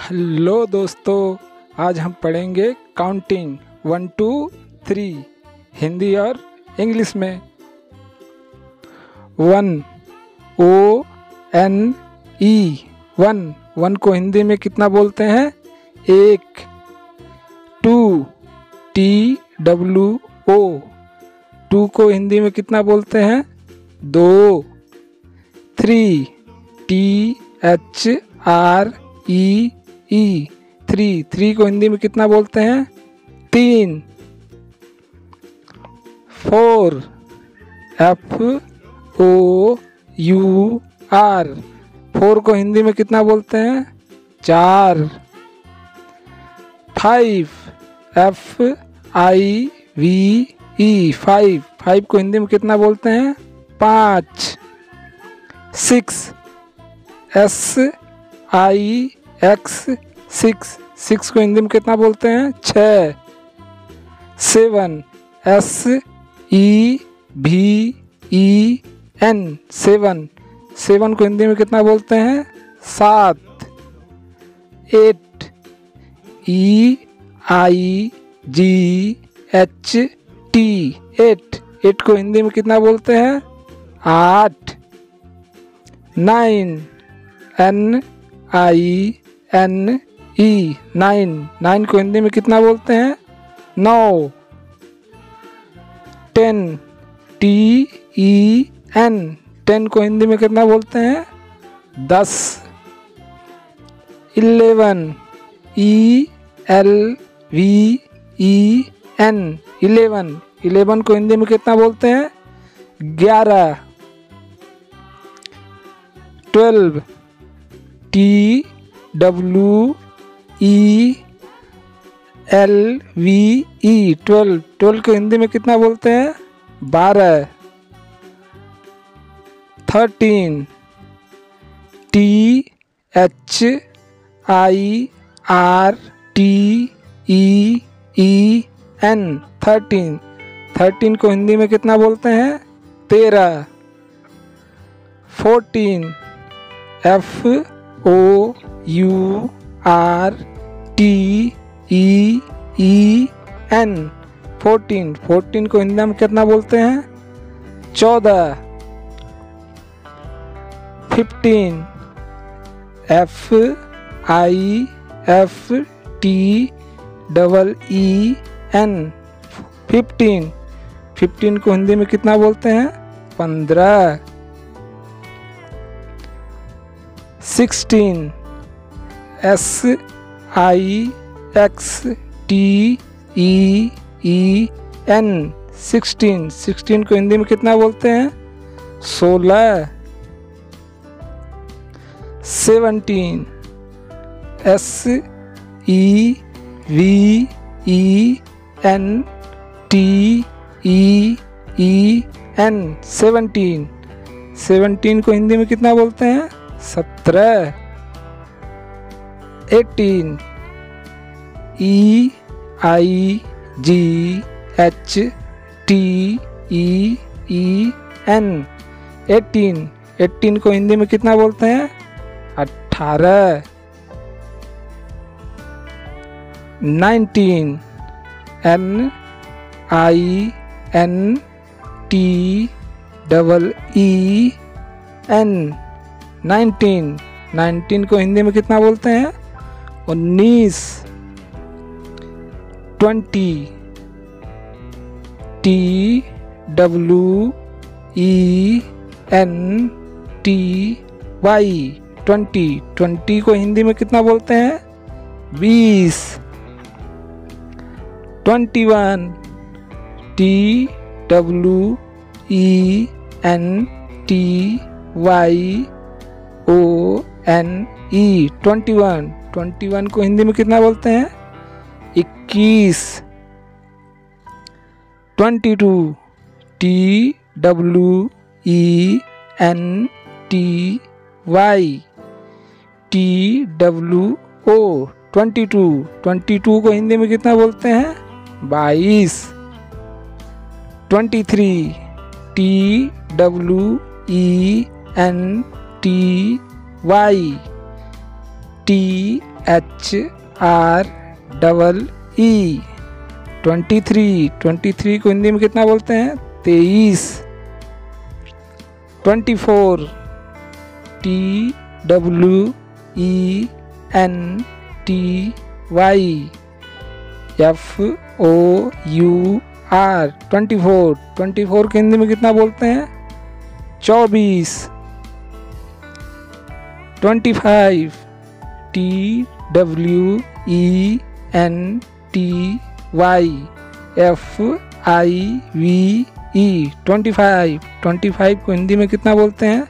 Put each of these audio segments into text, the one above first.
Hello दोस्तों, आज हम पढ़ेंगे काउंटिंग 1 2 3 हिंदी और इंग्लिश में। 1 ONE 1 को हिंदी में कितना बोलते हैं? 1। 2 TWO 2 को हिंदी में कितना बोलते हैं? 2। 3 THREE 3 को हिंदी में कितना बोलते हैं? 3। 4 FOUR 4 को हिंदी में कितना बोलते हैं? 4। 5 FIVE 5 को हिंदी में कितना बोलते हैं? 5। 6 SIX 6 को हिंदी में कितना बोलते हैं? 6। 7 SEVEN 7 को हिंदी में कितना बोलते हैं? 7। 8 EIGHT 8 को हिंदी में कितना बोलते हैं? 8। 9 NINE 9 को हिंदी में कितना बोलते हैं? 9। 10 TEN को हिंदी में कितना बोलते हैं? 10। 11 ELVEN 11 को हिंदी में कितना बोलते हैं? 11। 12 TWELVE 12 को हिंदी में कितना बोलते हैं? 12। 13 THIRTEEN 13 को हिंदी में कितना बोलते हैं? 13। 14 FOURTEEN 14 को हिंदी में कितना बोलते हैं? 14। 15 FIFTEEN 15 को हिंदी में कितना बोलते हैं? 15। 16 SIXTEEN 16 को हिंदी में कितना बोलते हैं? 16। 17 SEVENTEEN 17 को हिंदी में कितना बोलते हैं? 17। 18 EIGHTEEN 18 को हिंदी में कितना बोलते हैं? 18। 19 NINTEEN 19 को हिंदी में कितना बोलते हैं? 19। 20 TWENTY 20 को हिंदी में कितना बोलते हैं? 20। 21 TWENTYONE 21 को हिंदी में कितना बोलते हैं? 21। 22 TWENTYTWO 22 को हिंदी में कितना बोलते हैं? 22। 23 TWENTY THREE 23, 23 को हिंदी में कितना बोलते हैं? 23। 24 TWENTYFOUR 24, 24 को हिंदी में कितना बोलते हैं? 24। 25 TWENTYFIVE 25, 25 को हिंदी में कितना बोलते हैं?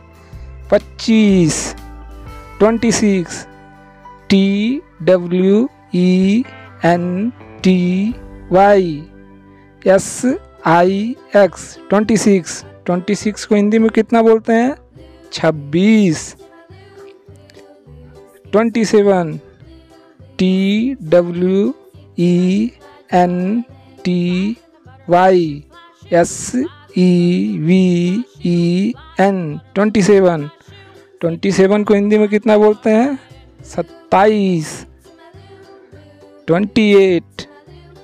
25। 26 TWENTYSIX 26, 26 को हिंदी में कितना बोलते हैं? 26। 27 TWENTYSEVEN 27, 27 को हिंदी में कितना बोलते हैं? 27। 28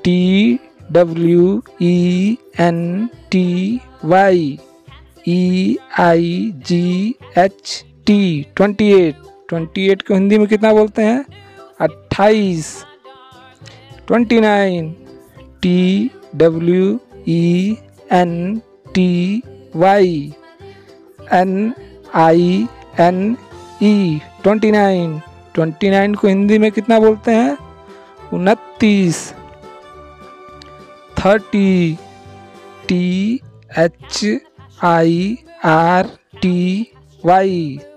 TWENTYEIGHT 28, 28 को हिंदी में कितना बोलते हैं? 28। 29 TWENTYNINE 29, 29 को हिंदी में कितना बोलते हैं? 29। 30 THIRTY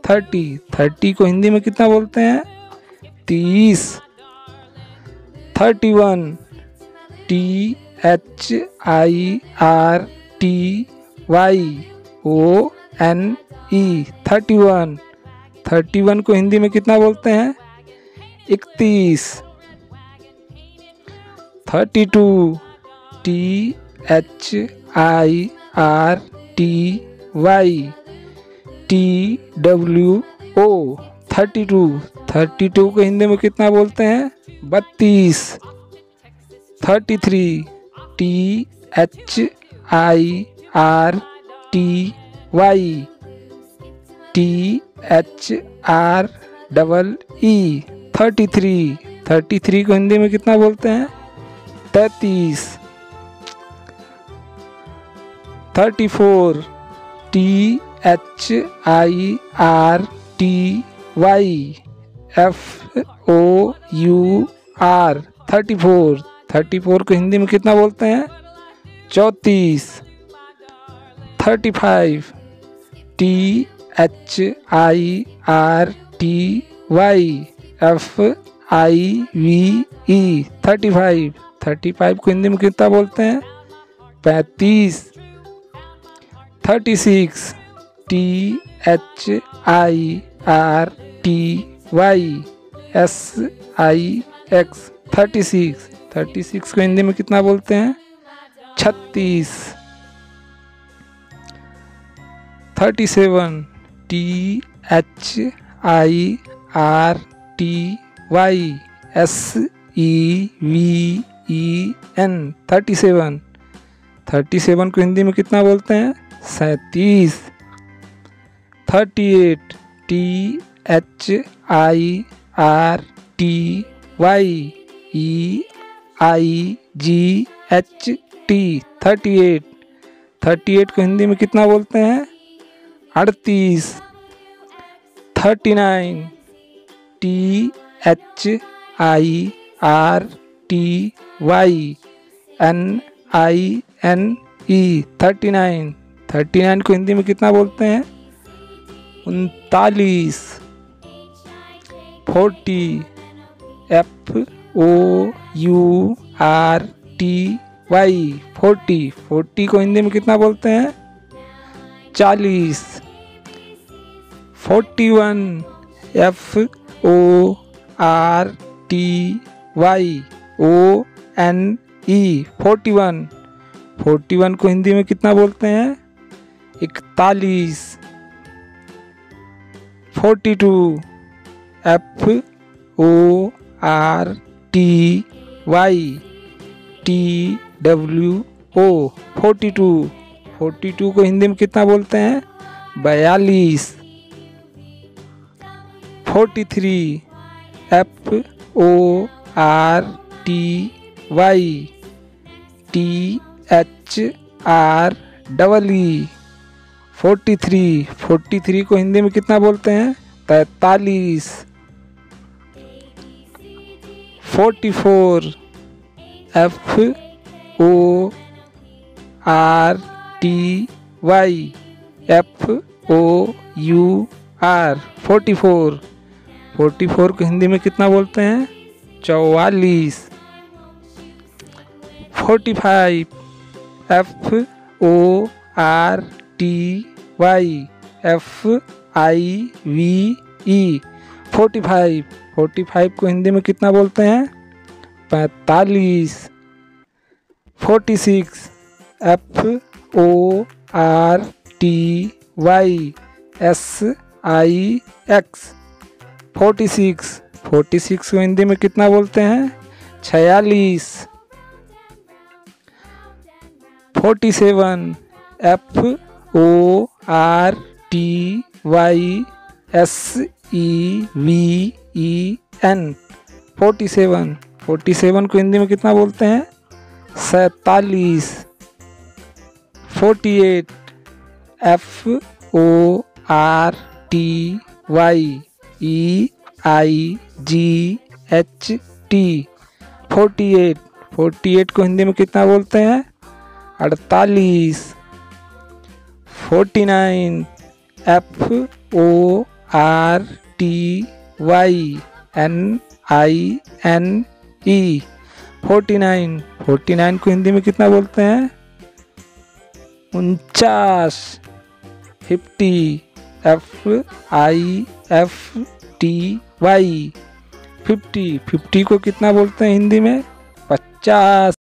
30, 30 को हिंदी में कितना बोलते हैं? 30। 31 THIRTYONE 31, 31 को हिंदी में कितना बोलते हैं? 31। 32 THIRTYTWO 32, 32 को हिंदी में कितना बोलते हैं? 32। 33 THIRTYTHREE 33, 33 को हिंदी में कितना बोलते हैं? 33। 34 THIRTYFOUR 34, 34 को हिंदी में कितना बोलते हैं? 34। 35 THIRTYFIVE 35, 35 को हिंदी में कितना बोलते हैं? 35। 36 THIRTYSIX 36, 36 को हिंदी में कितना बोलते हैं? 36। 37 THIRTYSEVEN 37, 37 को हिंदी में कितना बोलते हैं? 37। 38 THIRTYEIGHT 38, 38 को हिंदी में कितना बोलते हैं? 38। 39 THIRTYNINE 39, 39 को हिंदी में कितना बोलते हैं? 39। 40 FOURTY 40, 40 को हिंदी में कितना बोलते हैं? 40। 41 FORTYONE 41, 41 को हिंदी में कितना बोलते हैं? 41। 42 FORTY R T Y T W O 42। 42 को हिंदी में कितना बोलते हैं? 42। 43 F O R T Y T H R double E 43। 43 को हिंदी में कितना बोलते हैं? 43। 44 F O R T Y F O U R 44। 44 को हिंदी में कितना बोलते हैं? 44। 45 F O R T Y F I V E 45। 45 को हिंदी में कितना बोलते हैं? 45। 46 F O R T Y S I X 46। 46 को हिंदी में कितना बोलते हैं? 46। 47 F O R T Y S E V E N 47। 47 को हिंदी में कितना बोलते हैं? 47। 48 F O R T Y E I G H T 48। 48 को हिंदी में कितना बोलते हैं? 48। 49 F O R T Y N I N E 49। 49 को हिंदी में कितना बोलते हैं? 49। 50 F I F T Y 50। 50 को कितना बोलते हैं हिंदी में? 50।